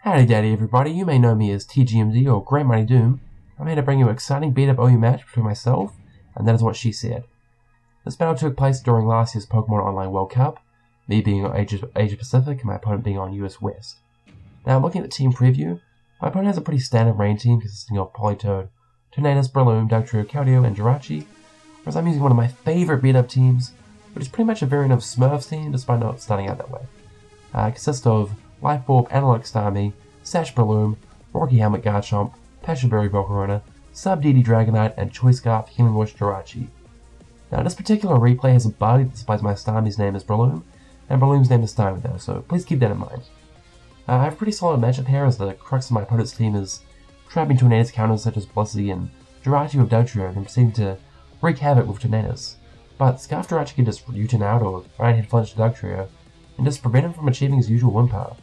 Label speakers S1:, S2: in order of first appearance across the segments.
S1: Howdy daddy everybody, you may know me as TGMD or Great Mighty Doom. I'm here to bring you an exciting beat-up OU match between myself and That Is What She Said. This battle took place during last year's Pokemon Online World Cup, me being on Asia Pacific and my opponent being on US West. Now looking at the team preview, my opponent has a pretty standard rain team consisting of Politoed, Tornadus, Breloom, Dugtrio, Keldeo, and Jirachi, whereas I'm using one of my favourite beat-up teams, which is pretty much a variant of Smurf's team despite not starting out that way. It consists of Life Orb, Analog Starmie, Sash Breloom, Rocky Helmet Garchomp, Passion Berry Volcarona, Sub DD Dragonite, and Choice Scarf Healing Wish Jirachi. Now this particular replay has a bug that displays my Starmie's name as Breloom, and Breloom's name is Starmie though, so please keep that in mind. I have a pretty solid matchup here as the crux of my opponent's team is trapping Tornadus counters such as Blissey and Jirachi with Dugtrio and proceeding to wreak havoc with Tornadus. But Scarf Jirachi can just U-turn out or right-hand flinch to Dugtrio and just prevent him from achieving his usual win path.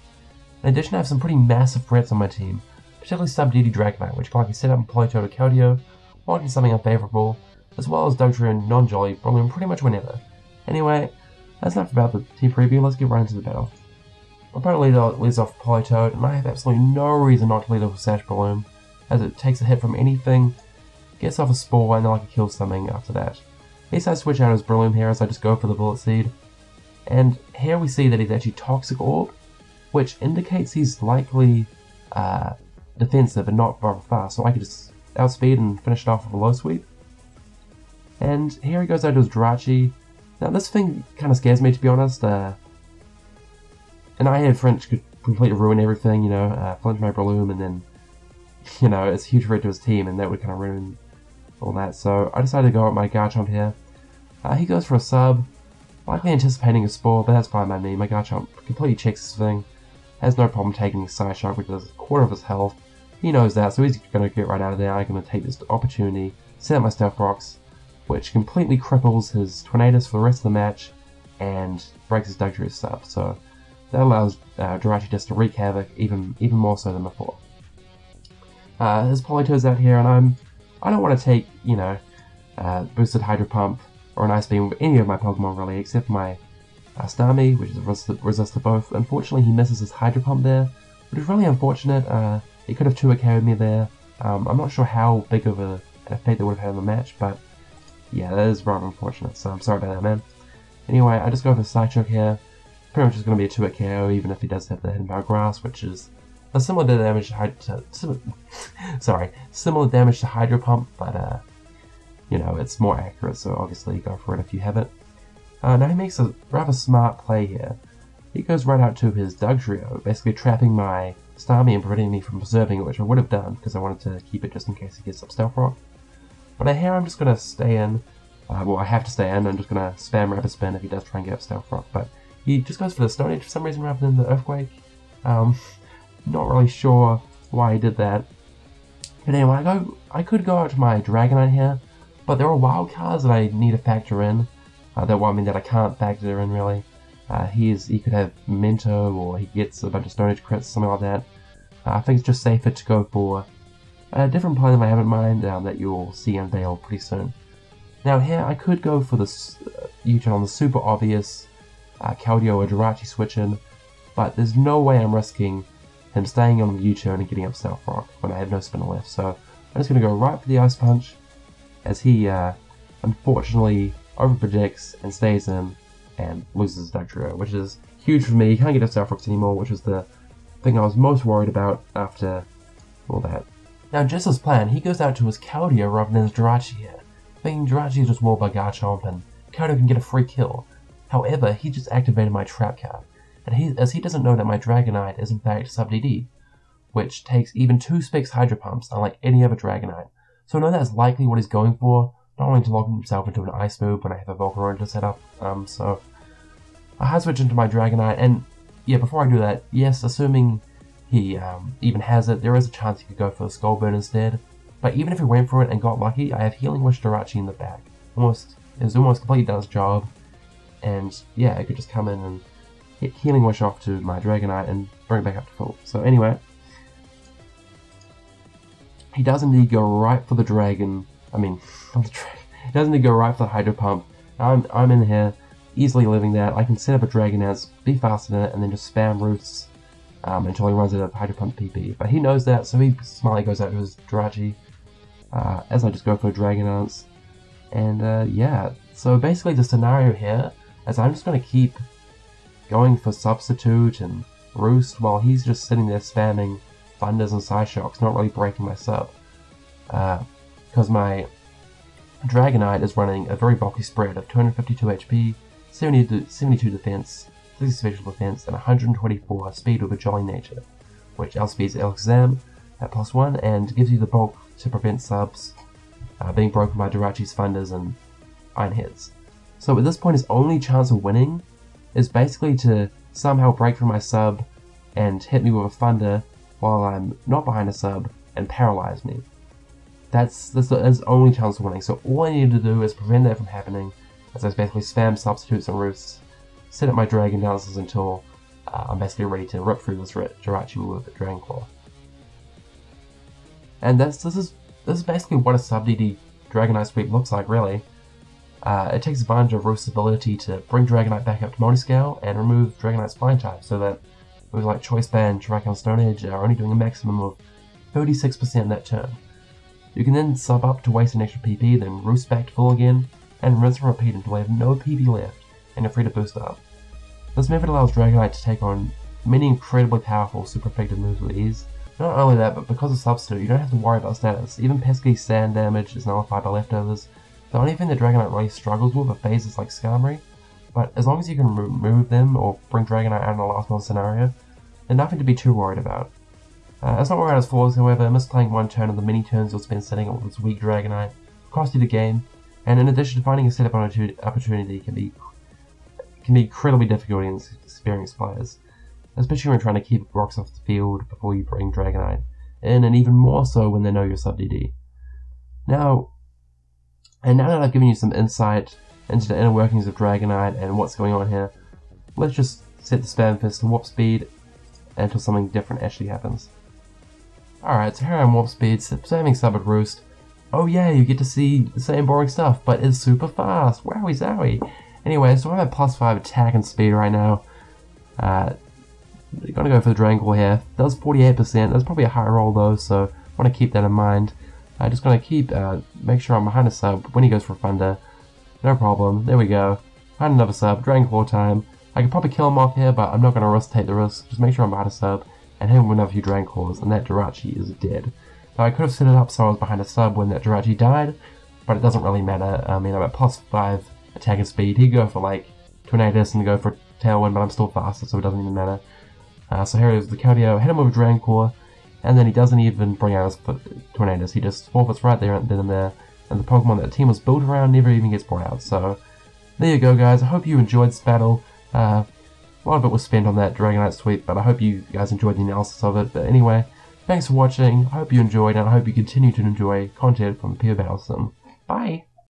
S1: In addition, I have some pretty massive threats on my team, particularly Sub DD Dragonite, which can likely set up in Politoed or Keldeo, blocking something unfavorable, as well as Dugtrio and Non-Jolly, Breloom pretty much whenever. Anyway, that's enough about the team preview, let's get right into the battle. My opponent leads off Politoed, and I have absolutely no reason not to lead off with Sash Breloom, as it takes a hit from anything, gets off a Spore, and then likely kills something after that. He decides to switch out his Breloom here as I just go for the Bullet Seed, and here we see that he's actually Toxic Orb, which indicates he's likely defensive and not very fast, so I could just outspeed and finish it off with a low sweep. And here he goes out to his Jirachi. Now this thing kind of scares me, to be honest. An I-Head Flinch could completely ruin everything, you know, flinch my Breloom and then, you know, it's a huge threat to his team and that would kind of ruin all that. So I decided to go with my Garchomp here. He goes for a sub, likely anticipating a Spore, but that's fine by me. My Garchomp completely checks this thing. Has no problem taking his Psy Shock, which is a quarter of his health. He knows that, so he's going to get right out of there. I'm going to take this opportunity, set up my Stealth Rocks, which completely cripples his Tornadus for the rest of the match, and breaks his Dugtrio sub. So that allows Jirachi just to wreak havoc, even more so than before. His Politoed's out here, and I don't want to take, you know, boosted Hydro Pump or an Ice Beam with any of my Pokemon really, except my Starmie, which is resist to both. Unfortunately, he misses his Hydro Pump there, which is really unfortunate. He could have 2-hit carried me there. I'm not sure how big of an effect that would have had on the match, but yeah, that is rather unfortunate, so I'm sorry about that, man. Anyway, I just go for Psychoke here. Pretty much just going to be a 2-hit KO, even if he does have the Hidden Power Grass, which is a similar damage to similar damage to Hydro Pump, but you know, it's more accurate, so obviously go for it if you have it. Now he makes a rather smart play here. He goes right out to his Dugtrio, basically trapping my Starmie and preventing me from preserving it, which I would have done because I wanted to keep it just in case he gets up Stealth Rock. But here I'm just going to stay in. Well, I have to stay in. I'm just going to spam Rapid Spin if he does try and get up Stealth Rock. But he just goes for the Stone Age for some reason rather than the Earthquake. Not really sure why he did that. But anyway, I could go out to my Dragonite here, but there are wild cards that I need to factor in. That I can't factor in really. He could have Memento, or he gets a bunch of Stone Age crits, something like that. I think it's just safer to go for a different play that I have in mind that you'll see unveiled pretty soon. Now here I could go for this U-turn on the super obvious Keldeo or Jirachi switch in, but there's no way I'm risking him staying on the U-turn and getting up Stealth Rock when I have no spinner left. So I'm just going to go right for the Ice Punch, as he unfortunately overprojects and stays in and loses Dugtrio, which is huge for me. He can't get up Stealth Rocks anymore, which is the thing I was most worried about after all that. Now just as planned, he goes out to his Keldeo rather than his Jirachi here, thinking Jirachi is just walled by Garchomp and Keldeo can get a free kill. However, he just activated my Trap card, and as he doesn't know that my Dragonite is in fact Sub DD, which takes even 2 Specs Hydro Pumps, unlike any other Dragonite. So I know that's likely what he's going for, not wanting to lock himself into an Ice move when I have a Volcarona to set up. So I hard switch into my Dragonite, and yeah, before I do that, yes, assuming he even has it, there is a chance he could go for the Skull Burn instead. But even if he went for it and got lucky, I have Healing Wish Jirachi in the back. It's almost completely done its job, and yeah, it could just come in and hit Healing Wish off to my Dragonite and bring it back up to full. So anyway, he does indeed go right for the Dragon. He doesn't need to go right for the Hydro Pump. I'm in here, easily living that. I can set up a Dragon as, be faster than it, and then just spam Roots until he runs out of Hydro Pump PP. But he knows that, so he smartly goes out to his Jirachi as I just go for a Dragon Dance. And yeah, so basically the scenario here is I'm just going to keep going for Substitute and Roost while he's just sitting there spamming Thunders and Psyshocks, not really breaking my sub. Because my Dragonite is running a very bulky spread of 252 HP, 72 defense, 60 special defense, and 124 speed with a Jolly Nature, which outspeeds Alakazam at +1 and gives you the bulk to prevent subs being broken by Jirachi's Thunders and Iron Heads. So at this point his only chance of winning is basically to somehow break through my sub and hit me with a Thunder while I'm not behind a sub and paralyze me. That's his only chance of winning, so all I need to do is prevent that from happening, as I basically spam Substitutes and Roosts, set up my Dragon Dances until I'm basically ready to rip through this Jirachi with a Dragon Claw. And this is basically what a sub-DD Dragonite sweep looks like, really. It takes advantage of Roost's ability to bring Dragonite back up to multi-scale and remove Dragonite's flying type, so that moves like Choice Band, Shrike, and Stone Edge are only doing a maximum of 36% that turn. You can then sub up to waste an extra PP, then Roost back to full again, and rinse and repeat until you have no PP left, and you're free to boost up. This method allows Dragonite to take on many incredibly powerful, super effective moves with ease. Not only that, but because of Substitute, you don't have to worry about status. Even pesky sand damage is nullified by leftovers. The only thing that Dragonite really struggles with are phases like Skarmory, but as long as you can remove them or bring Dragonite out in a last one scenario, there's nothing to be too worried about. It's not without its flaws, however. Misplaying one turn of the mini turns you'll spend setting up with this weak Dragonite cost you the game, and in addition, finding a setup opportunity can be incredibly difficult in experienced players, especially when trying to keep rocks off the field before you bring Dragonite in, and even more so when they know you're sub-DD. Now that I've given you some insight into the inner workings of Dragonite and what's going on here, let's just set the Spam Fist to Warp Speed until something different actually happens. Alright, so here I'm Warp Speed, spamming sub at Roost. Oh yeah, you get to see the same boring stuff, but it's super fast. Wowie zowie. Anyway, so I'm at +5 attack and speed right now. Gonna go for the Dragon Claw here. Does 48%. That's probably a high roll though, so I want to keep that in mind. Just gonna make sure I'm behind a sub when he goes for Thunder. No problem. There we go. Behind another sub. Dragon Claw time. I could probably kill him off here, but I'm not gonna take the risk. Just make sure I'm behind a sub and hit him with another few Dragon Claws, and that Jirachi is dead. Now I could have set it up so I was behind a sub when that Jirachi died, but it doesn't really matter. I mean, I'm at +5 attack and speed. He'd go for like Tornadus and go for Tailwind, but I'm still faster, so it doesn't even matter. So here is the Keldeo, hit him with a Dragon Claw, and then he doesn't even bring out his Tornadus. He just forfeits right there and then and there, and the Pokemon that the team was built around never even gets brought out. So there you go, guys. I hope you enjoyed this battle. A lot of it was spent on that Dragonite sweep, but I hope you guys enjoyed the analysis of it. But anyway, thanks for watching. I hope you enjoyed, and I hope you continue to enjoy content from the POWC. Bye!